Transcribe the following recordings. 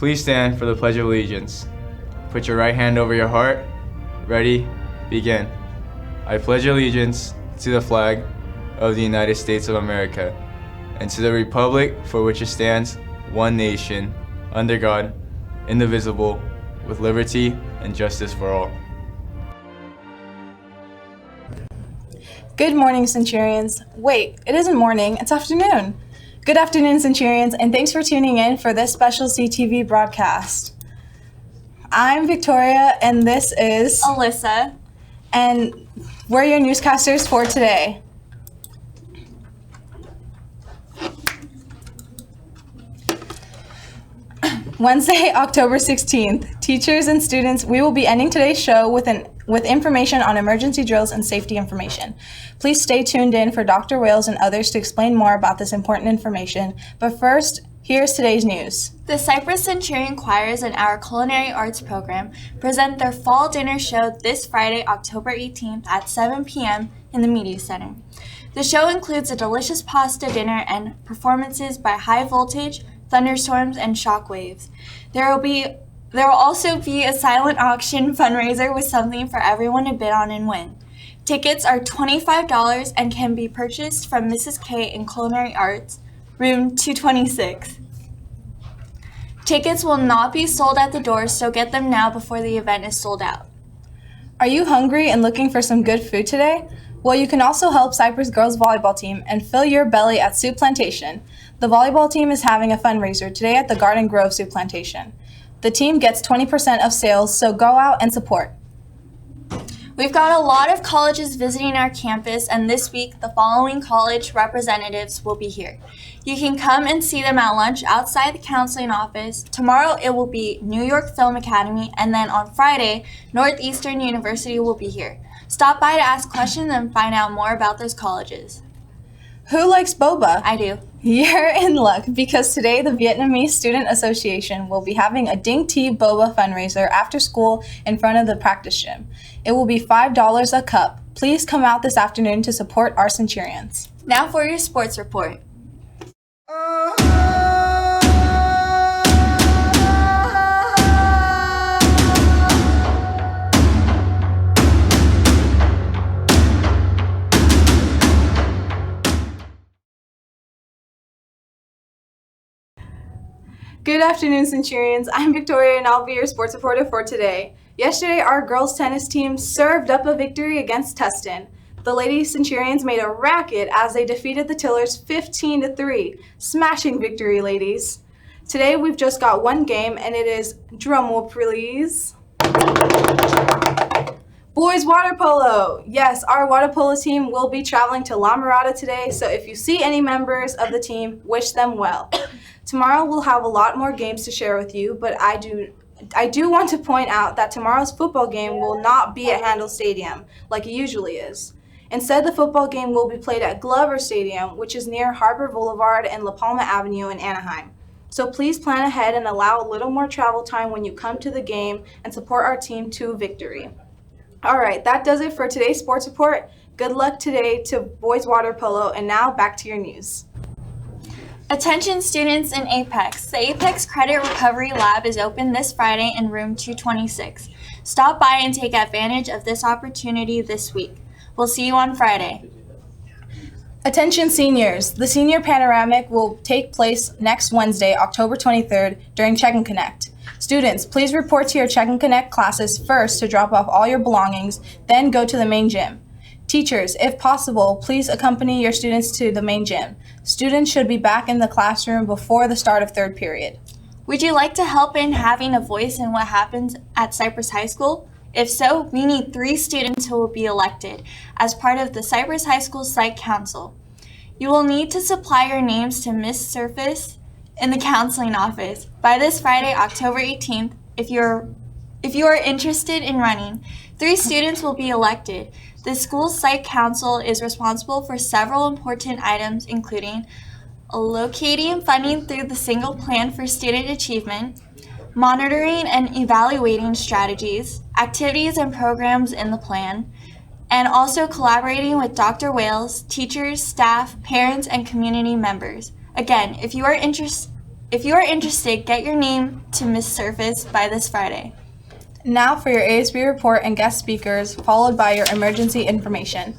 Please stand for the Pledge of Allegiance. Put your right hand over your heart. Ready, begin. I pledge allegiance to the flag of the United States of America and to the republic for which it stands, one nation, under God, indivisible, with liberty and justice for all. Good morning, Centurions. Wait, it isn't morning, it's afternoon. Good afternoon, Centurions, and thanks for tuning in for this special CTV broadcast. I'm Victoria, and this is Alyssa, and we're your newscasters for today. Wednesday, October 16th. Teachers and students, we will be ending today's show with information on emergency drills and safety information. Please stay tuned in for Dr. Wales and others to explain more about this important information. But first, here's today's news. the Cypress Centurion Choirs in our Culinary Arts program present their fall dinner show this Friday, October 18th at 7 p.m. in the Media Center. The show includes a delicious pasta dinner and performances by High Voltage, Thunderstorms, and Shockwaves. There will also be a silent auction fundraiser with something for everyone to bid on and win. Tickets are $25 and can be purchased from Mrs. K in Culinary Arts, room 226. Tickets will not be sold at the doors, so get them now before the event is sold out. Are you hungry and looking for some good food today? Well, you can also help Cypress Girls Volleyball Team and fill your belly at Soup Plantation. The volleyball team is having a fundraiser today at the Garden Grove Soup Plantation. The team gets 20% of sales, so go out and support. We've got a lot of colleges visiting our campus, and this week the following college representatives will be here. You can come and see them at lunch outside the counseling office. Tomorrow it will be New York Film Academy, and then on Friday, Northeastern University will be here. Stop by to ask questions and find out more about those colleges. Who likes boba? I do. You're in luck because today the Vietnamese Student Association will be having a Ding Tea Boba fundraiser after school in front of the practice gym. It will be $5 a cup. Please come out this afternoon to support our Centurions. Now for your sports report. Good afternoon, Centurions. I'm Victoria, and I'll be your sports reporter for today. Yesterday, our girls' tennis team served up a victory against Tustin. The Lady Centurions made a racket as they defeated the Tillers 15-3. Smashing victory, ladies. Today, we've just got one game, and it is, drumroll please, boys water polo. Yes, our water polo team will be traveling to La Mirada today, so if you see any members of the team, wish them well. Tomorrow we'll have a lot more games to share with you, but I do want to point out that tomorrow's football game will not be at Handel Stadium like it usually is. Instead, the football game will be played at Glover Stadium, which is near Harbor Boulevard and La Palma Avenue in Anaheim. So please plan ahead and allow a little more travel time when you come to the game and support our team to victory. All right, that does it for today's sports report. Good luck today to boys water polo, and now back to your news. Attention students in Apex. The Apex Credit Recovery Lab is open this Friday in room 226. Stop by and take advantage of this opportunity this week. We'll see you on Friday. Attention seniors. The Senior Panoramic will take place next Wednesday, October 23rd during Check and Connect. Students, please report to your Check and Connect classes first to drop off all your belongings, then go to the main gym. Teachers, if possible, please accompany your students to the main gym. Students should be back in the classroom before the start of third period. Would you like to help in having a voice in what happens at Cypress High School? If so, we need 3 students who will be elected as part of the Cypress High School Site Council. You will need to supply your names to Miss Surface in the counseling office by this Friday, October 18th. If you are interested in running, 3 students will be elected. The school's site council is responsible for several important items, including allocating funding through the single plan for student achievement, monitoring and evaluating strategies, activities and programs in the plan, and also collaborating with Dr. Wales, teachers, staff, parents, and community members. Again, if you are If you are interested, get your name to Miss Surface by this Friday. Now for your ASB report and guest speakers, followed by your emergency information.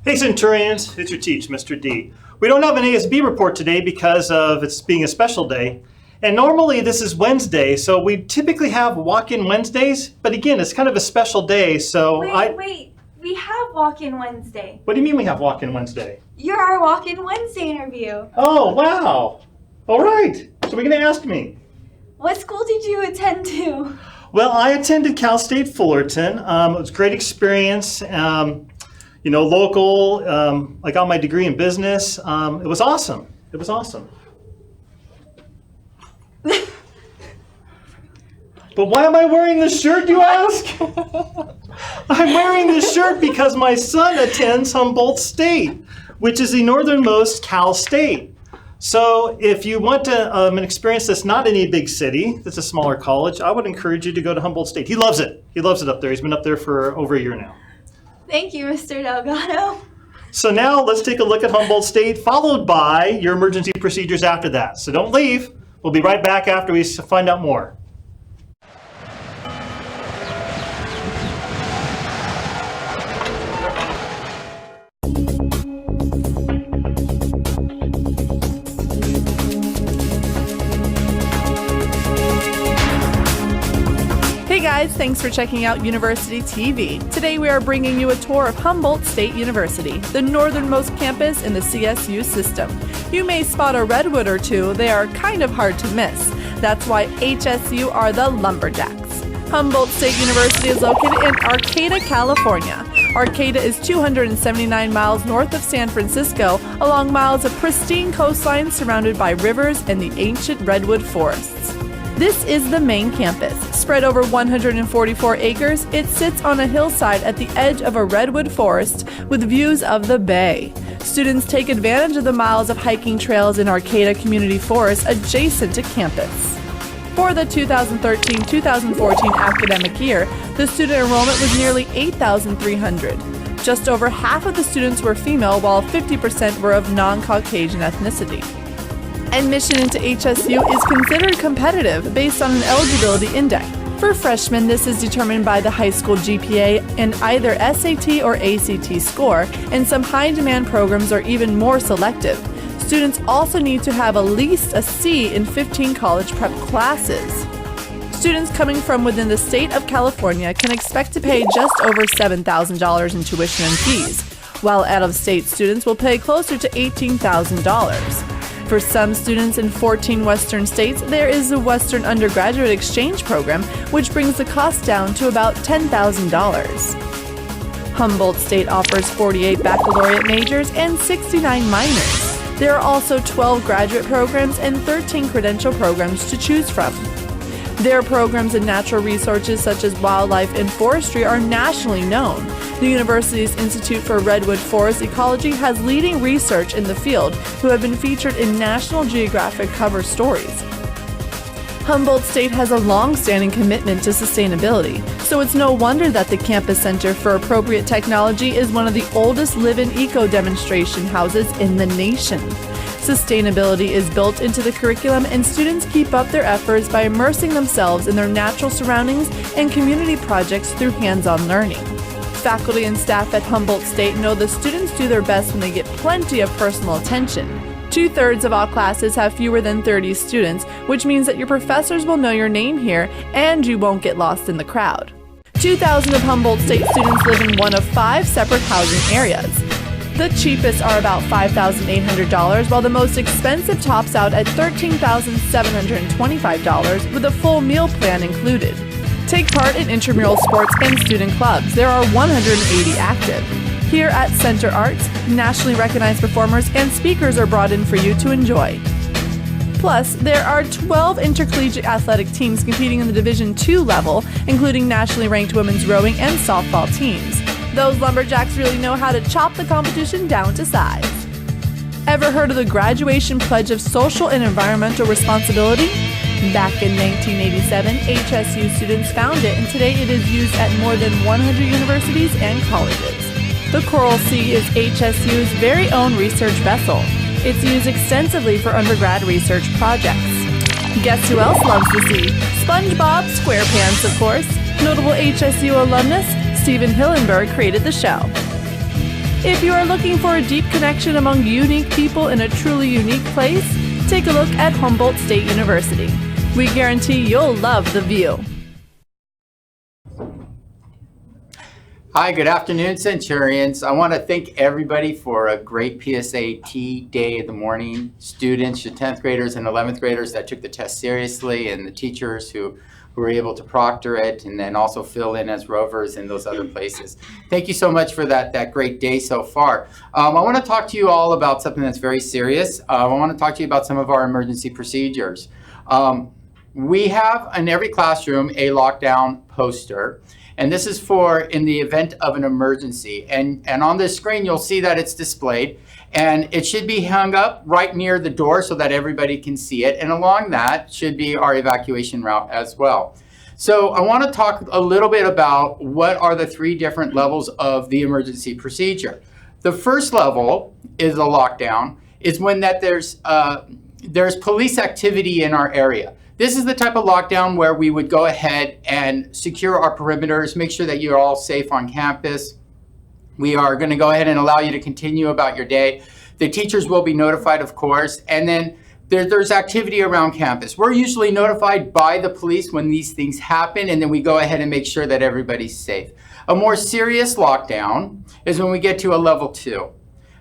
Hey Centurions, it's your teach, Mr. D. We don't have an ASB report today because of it being a special day. And normally this is Wednesday, so we typically have walk-in Wednesdays, but again, it's kind of a special day, so Wait, we have Walk-In Wednesday. What do you mean we have walk-in Wednesday? You're our Walk-In Wednesday interview. Oh, wow. All right, so we're gonna ask me. What school did you attend to? Well, I attended Cal State Fullerton. It was a great experience. Local, I got my degree in business. It was awesome. It was awesome. But why am I wearing this shirt, you ask? I'm wearing this shirt because my son attends Humboldt State, which is the northernmost Cal State. So if you want to an experience that's not in a big city, that's a smaller college, I would encourage you to go to Humboldt State. He loves it. He loves it up there. He's been up there for over a year now. Thank you, Mr. Delgado. So now let's take a look at Humboldt State, followed by your emergency procedures after that. So don't leave. We'll be right back after we find out more. Hey guys, thanks for checking out University TV. Today we are bringing you a tour of Humboldt State University, the northernmost campus in the CSU system. You may spot a redwood or two, they are kind of hard to miss. That's why HSU are the Lumberjacks. Humboldt State University is located in Arcata, California. Arcata is 279 miles north of San Francisco, along miles of pristine coastline surrounded by rivers and the ancient redwood forests. This is the main campus. Spread over 144 acres, it sits on a hillside at the edge of a redwood forest with views of the bay. Students take advantage of the miles of hiking trails in Arcata Community Forest adjacent to campus. For the 2013-2014 academic year, the student enrollment was nearly 8,300. Just over half of the students were female, while 50% were of non-Caucasian ethnicity. Admission into HSU is considered competitive based on an eligibility index. For freshmen, this is determined by the high school GPA and either SAT or ACT score, and some high-demand programs are even more selective. Students also need to have at least a C in 15 college prep classes. Students coming from within the state of California can expect to pay just over $7,000 in tuition and fees, while out-of-state students will pay closer to $18,000. For some students in 14 Western states, there is a Western Undergraduate Exchange Program, which brings the cost down to about $10,000. Humboldt State offers 48 baccalaureate majors and 69 minors. There are also 12 graduate programs and 13 credential programs to choose from. Their programs in natural resources such as wildlife and forestry are nationally known. The university's Institute for Redwood Forest Ecology has leading research in the field who have been featured in National Geographic cover stories. Humboldt State has a long-standing commitment to sustainability, so it's no wonder that the Campus Center for Appropriate Technology is one of the oldest live-in eco-demonstration houses in the nation. Sustainability is built into the curriculum, and students keep up their efforts by immersing themselves in their natural surroundings and community projects through hands-on learning. Faculty and staff at Humboldt State know the students do their best when they get plenty of personal attention. 2/3 of all classes have fewer than 30 students, which means that your professors will know your name here and you won't get lost in the crowd. 2,000 of Humboldt State students live in one of 5 separate housing areas. The cheapest are about $5,800, while the most expensive tops out at $13,725 with a full meal plan included. Take part in intramural sports and student clubs. There are 180 active. Here at Center Arts, nationally recognized performers and speakers are brought in for you to enjoy. Plus, there are 12 intercollegiate athletic teams competing in the Division II level, including nationally ranked women's rowing and softball teams. Those Lumberjacks really know how to chop the competition down to size. Ever heard of the Graduation Pledge of Social and Environmental Responsibility? Back in 1987, HSU students found it, and today it is used at more than 100 universities and colleges. The Coral Sea is HSU's very own research vessel. It's used extensively for undergrad research projects. Guess who else loves the sea? SpongeBob SquarePants, of course. Notable HSU alumnus Steven Hillenburg created the show. If you are looking for a deep connection among unique people in a truly unique place, take a look at Humboldt State University. We guarantee you'll love the view. Hi, good afternoon, Centurions. I want to thank everybody for a great PSAT day in the morning. Students, your 10th graders and 11th graders that took the test seriously, and the teachers who were able to proctor it and then also fill in as rovers in those other places. Thank you so much for that great day so far. I want to talk to you all about something that's very serious. I want to talk to you about some of our emergency procedures. We have in every classroom a lockdown poster. And this is for in the event of an emergency. And on this screen, you'll see that it's displayed. And it should be hung up right near the door so that everybody can see it. And along that should be our evacuation route as well. So I want to talk a little bit about what are the three different levels of the emergency procedure. The first level is a lockdown, is when that there's police activity in our area. This is the type of lockdown where we would go ahead and secure our perimeters, make sure that you're all safe on campus. We are going to go ahead and allow you to continue about your day. The teachers will be notified, of course, and then there's activity around campus. We're usually notified by the police when these things happen, and then we go ahead and make sure that everybody's safe. A more serious lockdown is when we get to a level 2.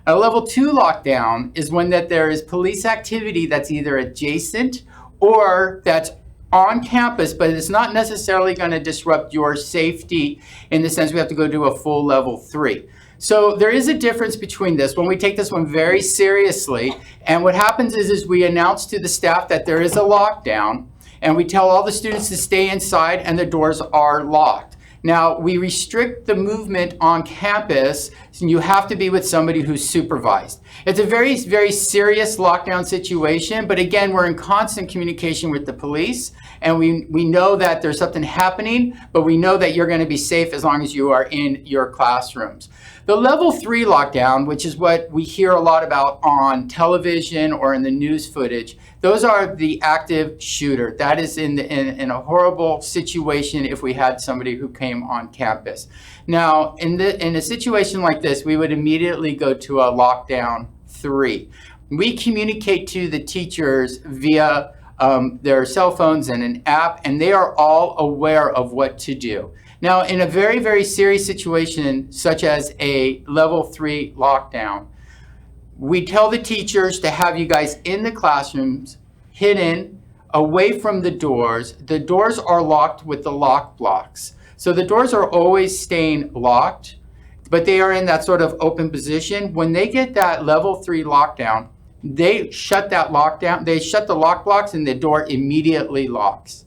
A level 2 lockdown is when that there is police activity that's either adjacent or that's on campus, but it's not necessarily going to disrupt your safety in the sense we have to go do a full level 3. So there is a difference between this when we take this one very seriously. And what happens is we announce to the staff that there is a lockdown, and we tell all the students to stay inside and the doors are locked. Now, we restrict the movement on campus, and you have to be with somebody who's supervised. It's a very, very serious lockdown situation, but again, we're in constant communication with the police, and we know that there's something happening, but we know that you're going to be safe as long as you are in your classrooms. The level 3 lockdown, which is what we hear a lot about on television or in the news footage, those are the active shooter. That is in a horrible situation if we had somebody who came on campus. Now, in a situation like this, we would immediately go to a lockdown 3. We communicate to the teachers via their cell phones and an app, and they are all aware of what to do. Now, in a very, very serious situation, such as a level 3 lockdown, we tell the teachers to have you guys in the classrooms, hidden, away from the doors. The doors are locked with the lock blocks. So the doors are always staying locked, but they are in that sort of open position. When they get that level 3 lockdown, they shut that lockdown, they shut the lock blocks, and the door immediately locks.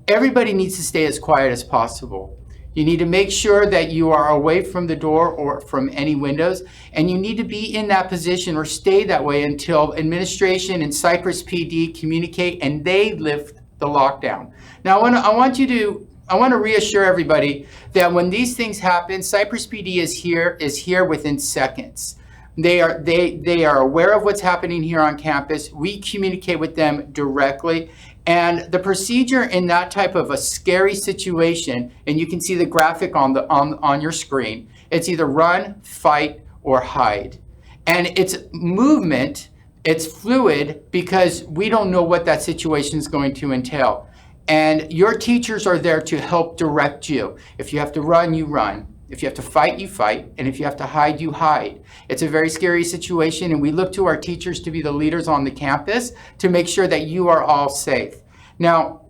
Everybody needs to stay as quiet as possible. You need to make sure that you are away from the door or from any windows, and you need to be in that position or stay that way until administration and Cypress PD communicate and they lift the lockdown. Now, I want to reassure everybody that when these things happen, Cypress PD is here within seconds. They are aware of what's happening here on campus. We communicate with them directly. And the procedure in that type of a scary situation, and you can see the graphic on your screen, it's either run, fight, or hide. And it's movement, it's fluid, because we don't know what that situation is going to entail. And your teachers are there to help direct you. If you have to run, you run. If you have to fight, you fight. And if you have to hide, you hide. It's a very scary situation, and we look to our teachers to be the leaders on the campus to make sure that you are all safe. Now,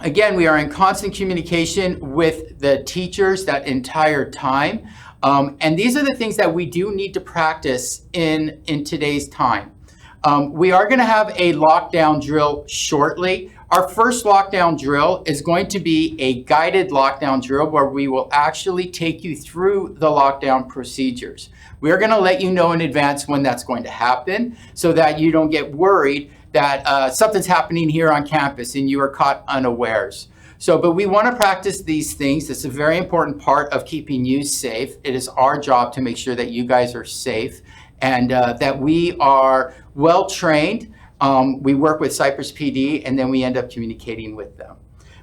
again, we are in constant communication with the teachers that entire time. And these are the things that we do need to practice in today's time. We are going to have a lockdown drill shortly. Our first lockdown drill is going to be a guided lockdown drill where we will actually take you through the lockdown procedures. We're going to let you know in advance when that's going to happen so that you don't get worried that something's happening here on campus and you are caught unawares. But we want to practice these things. It's a very important part of keeping you safe. It is our job to make sure that you guys are safe and that we are well trained. We work with Cypress PD and then we end up communicating with them.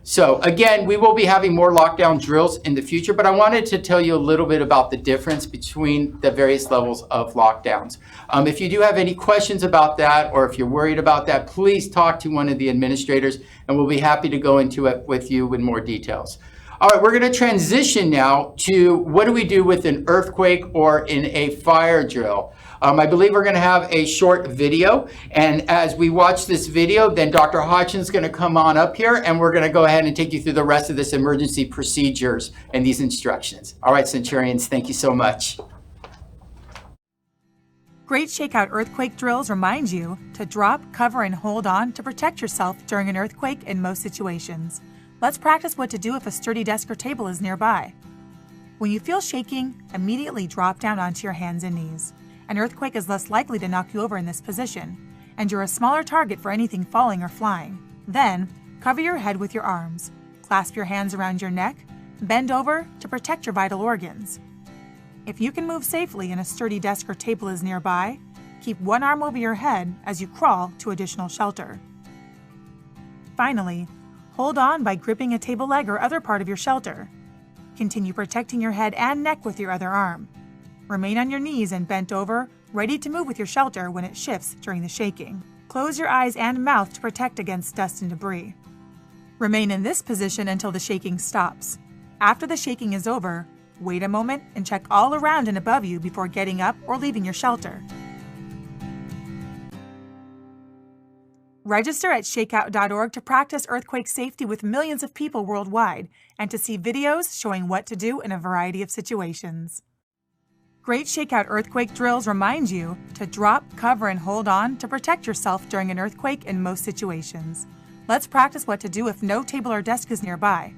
So again, we will be having more lockdown drills in the future, but I wanted to tell you a little bit about the difference between the various levels of lockdowns. If you do have any questions about that, or if you're worried about that, please talk to one of the administrators and we'll be happy to go into it with you with more details. All right, we're going to transition now to what do we do with an earthquake or in a fire drill. I believe we're going to have a short video, and as we watch this video, then Dr. Hodgson's is going to come on up here, and we're going to go ahead and take you through the rest of this emergency procedures and these instructions. All right, Centurions, thank you so much. Great Shakeout earthquake drills remind you to drop, cover, and hold on to protect yourself during an earthquake in most situations. Let's practice what to do if a sturdy desk or table is nearby. When you feel shaking, immediately drop down onto your hands and knees. An earthquake is less likely to knock you over in this position, and you're a smaller target for anything falling or flying. Then, cover your head with your arms. Clasp your hands around your neck. Bend over to protect your vital organs. If you can move safely and a sturdy desk or table is nearby, keep one arm over your head as you crawl to additional shelter. Finally, hold on by gripping a table leg or other part of your shelter. Continue protecting your head and neck with your other arm. Remain on your knees and bent over, ready to move with your shelter when it shifts during the shaking. Close your eyes and mouth to protect against dust and debris. Remain in this position until the shaking stops. After the shaking is over, wait a moment and check all around and above you before getting up or leaving your shelter. Register at shakeout.org to practice earthquake safety with millions of people worldwide and to see videos showing what to do in a variety of situations. Great Shakeout earthquake drills remind you to drop, cover, and hold on to protect yourself during an earthquake in most situations. Let's practice what to do if no table or desk is nearby.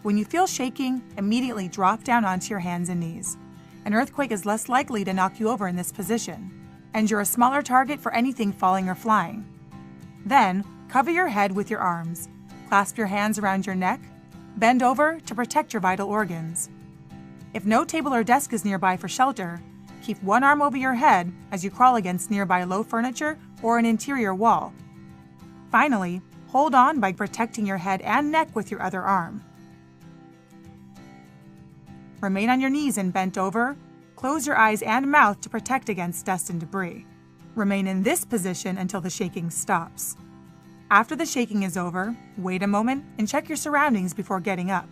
When you feel shaking, immediately drop down onto your hands and knees. An earthquake is less likely to knock you over in this position, and you're a smaller target for anything falling or flying. Then, cover your head with your arms. Clasp your hands around your neck. Bend over to protect your vital organs. If no table or desk is nearby for shelter, keep one arm over your head as you crawl against nearby low furniture or an interior wall. Finally, hold on by protecting your head and neck with your other arm. Remain on your knees and bent over. Close your eyes and mouth to protect against dust and debris. Remain in this position until the shaking stops. After the shaking is over, wait a moment and check your surroundings before getting up.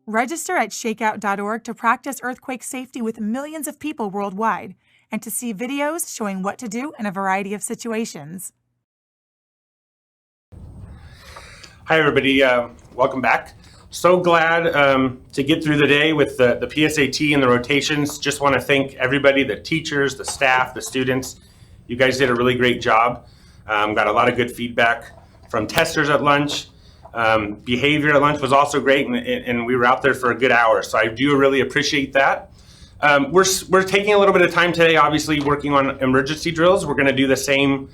Register at shakeout.org to practice earthquake safety with millions of people worldwide and to see videos showing what to do in a variety of situations. Hi, everybody. Welcome back. So glad to get through the day with the PSAT and the rotations. Just want to thank everybody, the teachers, the staff, the students. You guys did a really great job. Got a lot of good feedback from testers at lunch. Behavior at lunch was also great, and we were out there for a good hour. So I do really appreciate that. We're taking a little bit of time today, obviously working on emergency drills. We're going to do the same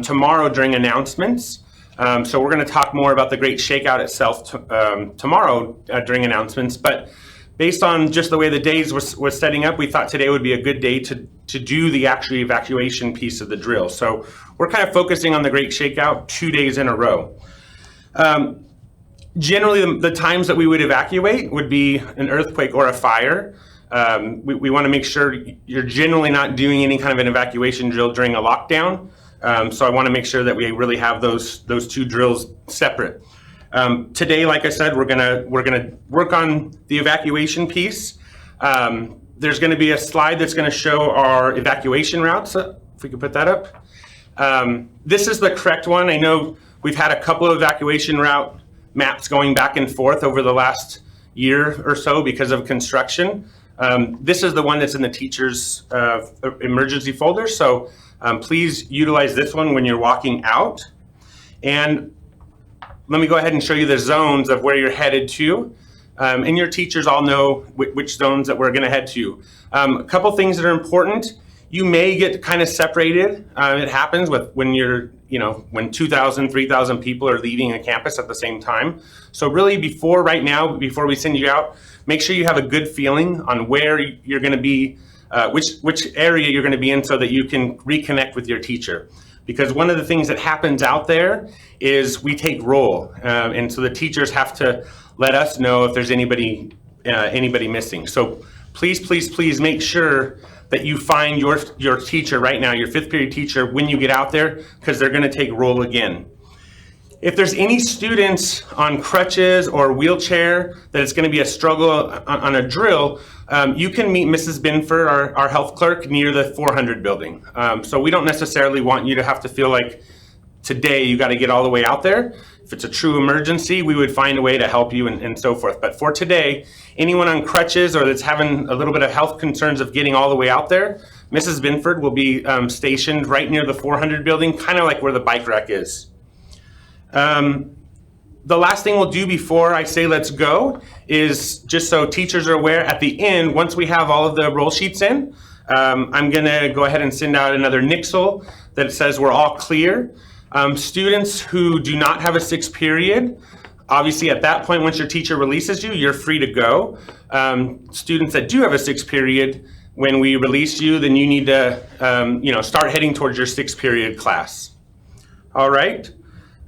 tomorrow during announcements. So we're going to talk more about the Great Shakeout itself tomorrow during announcements. But based on just the way the days was setting up, we thought today would be a good day to do the actual evacuation piece of the drill. So we're kind of focusing on the Great Shakeout 2 days in a row. Generally, the times that we would evacuate would be an earthquake or a fire. We want to make sure you're generally not doing any kind of an evacuation drill during a lockdown. So I want to make sure that we really have those two drills separate. Today, like I said, we're gonna work on the evacuation piece. There's going to be a slide that's going to show our evacuation routes. If we could put that up. This is the correct one. I know we've had a couple of evacuation route maps going back and forth over the last year or so because of construction. This is the one that's in the teacher's emergency folder, so please utilize this one when you're walking out. And let me go ahead and show you the zones of where you're headed to. And your teachers all know which zones that we're going to head to. A couple things that are important. You may get kind of separated. It happens when you're, when 2,000, 3,000 people are leaving a campus at the same time. So really before we send you out, make sure you have a good feeling on where you're going to be, which area you're going to be in so that you can reconnect with your teacher. Because one of the things that happens out there is we take roll. And so the teachers have to let us know if there's anybody missing. So please make sure that you find your teacher right now, your fifth period teacher, when you get out there, because they're going to take roll again. If there's any students on crutches or wheelchair that it's going to be a struggle on a drill, you can meet Mrs. Binford, our health clerk, near the 400 building. So we don't necessarily want you to have to feel like today you got to get all the way out there. If it's a true emergency, we would find a way to help you and so forth. But for today, anyone on crutches or that's having a little bit of health concerns of getting all the way out there, Mrs. Binford will be stationed right near the 400 building, kind of like where the bike rack is. The last thing we'll do before I say let's go is, just so teachers are aware, at the end, once we have all of the roll sheets in, I'm going to go ahead and send out another nixle that says we're all clear. Students who do not have a sixth period, obviously at that point, once your teacher releases you, you're free to go. Students that do have a sixth period, when we release you, then you need to start heading towards your sixth period class. All right.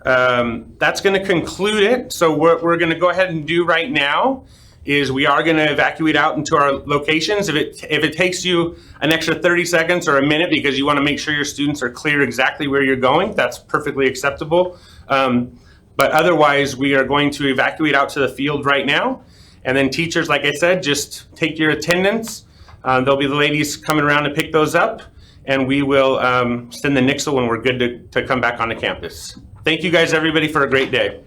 That's going to conclude it. So what we're going to go ahead and do right now is we are going to evacuate out into our locations. If it takes you an extra 30 seconds or a minute because you want to make sure your students are clear exactly where you're going, that's perfectly acceptable. But otherwise, we are going to evacuate out to the field right now. And then teachers, like I said, just take your attendance. There'll be the ladies coming around to pick those up, and we will send the nixle when we're good to come back onto campus. Thank you guys, everybody, for a great day.